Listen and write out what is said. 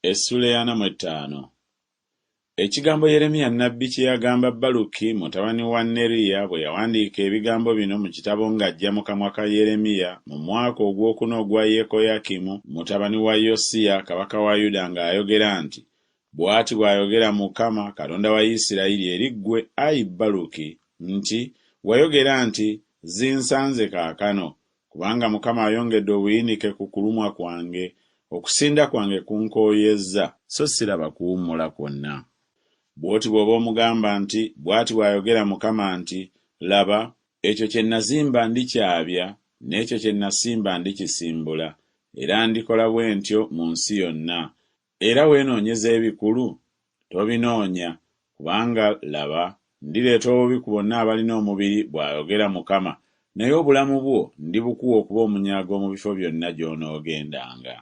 Essula ya 45. Ekigambo Yeremiya nnabbi kye yagamba Baluki mutabani wa Neriya bwe yawandiika ebigambo bino mu kitabo ng'ajja mu kamwa ka Yeremiya mu mwaka ogwokuna ogwa Yekoyakimu mutabani wa Yosiya kabaka wa Yuda ng'ayogera nti, bw'ati bw'ayogera Mukama Katonda wa Isirayiri eri ggwe, ayi Baluki, nti wayogera nti zinsanze kaakano, kubanga Mukama ayongedde obuyinike ku kulumwa kwange, okusinda kwange kunkooyezza, so siraba kuwummula kwonna. Bw'oti bw'oba omugamba nti bw'ati bw'ayogera Mukama nti, laba, ekyo kye nazimba ndikyabya, n'ekyo kye nasimba ndikisimbula, era ndikola bwe ntyo mu nsi yonna. Era weenoonyeza ebikulu, tobinoonya, kubanga laba, ndireeta obubi ku bonna abalina omubiri, bw'ayogera Mukama, naye obulamu bwo ndibukuwa okuba omunyago mu bifo byonna gy'onoogendanga.